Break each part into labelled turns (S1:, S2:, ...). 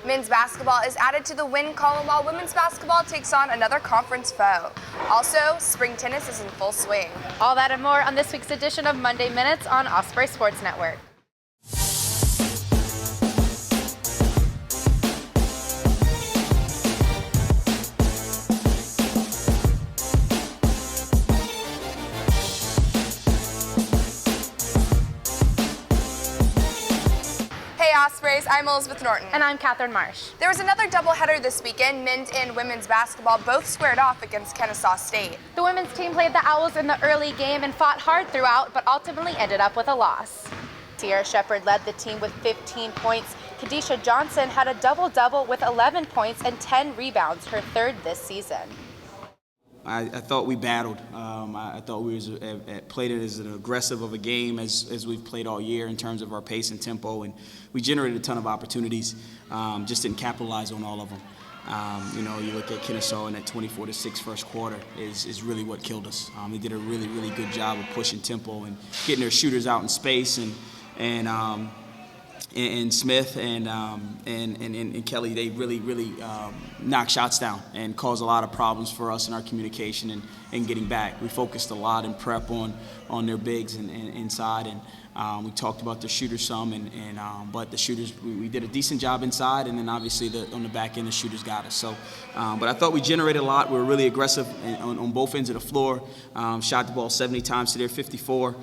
S1: Men's basketball is added to the win column while women's basketball takes on another conference foe. Also, spring tennis is in full swing.
S2: All that and more on this week's edition of Monday Minutes on Osprey Sports Network.
S1: Hey Ospreys, I'm Elizabeth Norton.
S2: And I'm Catherine Marsh.
S1: There was another doubleheader this weekend. Men's and women's basketball both squared off against Kennesaw State.
S2: The women's team played the Owls in the early game and fought hard throughout, but ultimately ended up with a loss. Sierra Shepard led the team with 15 points. Kadisha Johnson had a double-double with 11 points and 10 rebounds, her third this season.
S3: I thought we battled. I thought we played it as an aggressive of a game as we've played all year in terms of our pace and tempo, and we generated a ton of opportunities. Just didn't capitalize on all of them. You look at Kennesaw in that 24-6 first quarter is really what killed us. They did a really good job of pushing tempo and getting their shooters out in space, and Smith and Kelly, they really knocked shots down and caused a lot of problems for us in our communication and getting back. We focused a lot in prep on their bigs and inside, and we talked about the shooters some, but the shooters, we did a decent job inside, and then obviously on the back end the shooters got us. So, but I thought we generated a lot. We were really aggressive on both ends of the floor. Shot the ball 70 times to their 54.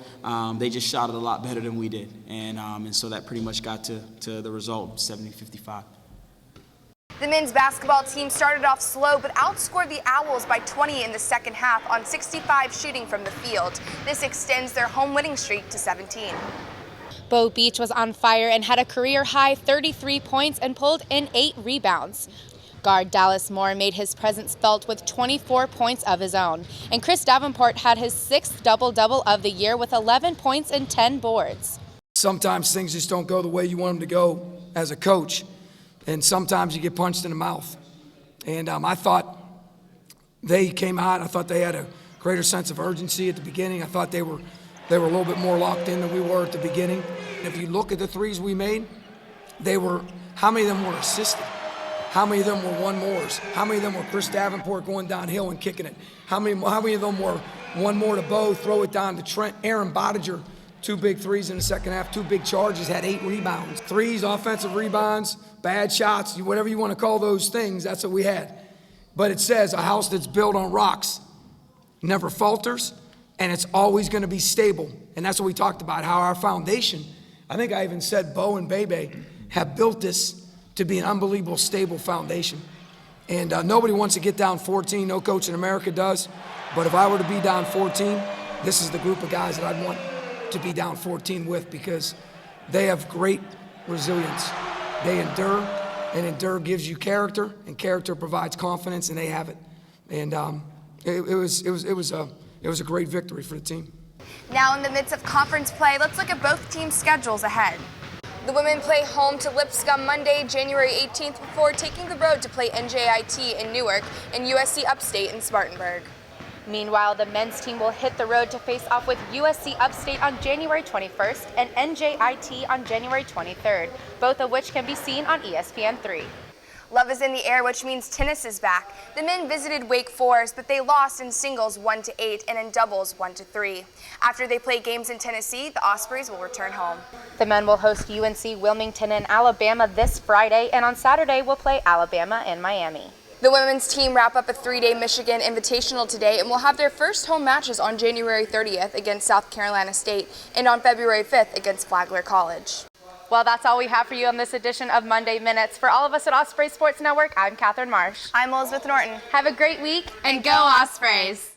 S3: They just shot it a lot better than we did, and so that pretty much got to the result, 70-55.
S1: The men's basketball team started off slow but outscored the Owls by 20 in the second half on 65 shooting from the field. This extends their home winning streak to 17.
S2: Bo Beach was on fire and had a career-high 33 points and pulled in 8 rebounds. Guard Dallas Moore made his presence felt with 24 points of his own. And Chris Davenport had his 6th double-double of the year with 11 points and 10 boards.
S4: Sometimes things just don't go the way you want them to go as a coach. And sometimes you get punched in the mouth. And I thought they came out. I thought they had a greater sense of urgency at the beginning. I thought they were a little bit more locked in than we were at the beginning. If you look at the threes we made, how many of them were assisted? How many of them were one-mores? How many of them were Chris Davenport going downhill and kicking it? How many of them were one more to Bo, throw it down to Trent? Aaron Bottiger, 2 big threes in the second half, 2 big charges, had 8 rebounds. Threes, offensive rebounds, bad shots, whatever you want to call those things, that's what we had. But it says a house that's built on rocks never falters, and it's always going to be stable. And that's what we talked about, how our foundation, I think I even said Bo and Bebe have built this to be an unbelievable stable foundation. And nobody wants to get down 14, no coach in America does. But if I were to be down 14, this is the group of guys that I'd want to be down 14 with, because they have great resilience. They endure, and endure gives you character, and character provides confidence, and they have it. And it was a great victory for the team.
S1: Now in the midst of conference play, let's look at both teams' schedules ahead. The women play home to Lipscomb Monday, January 18th, before taking the road to play NJIT in Newark and USC Upstate in Spartanburg.
S2: Meanwhile, the men's team will hit the road to face off with USC Upstate on January 21st and NJIT on January 23rd, both of which can be seen on ESPN3.
S1: Love is in the air, which means tennis is back. The men visited Wake Forest, but they lost in singles 1-8 and in doubles 1-3. After they play games in Tennessee, the Ospreys will return home.
S2: The men will host UNC Wilmington in Alabama this Friday, and on Saturday will play Alabama in Miami.
S1: The women's team wrap up a 3-day Michigan Invitational today and will have their first home matches on January 30th against South Carolina State and on February 5th against Flagler College.
S2: Well, that's all we have for you on this edition of Monday Minutes. For all of us at Osprey Sports Network, I'm Catherine Marsh.
S1: I'm Elizabeth Norton.
S2: Have a great week, and go Ospreys!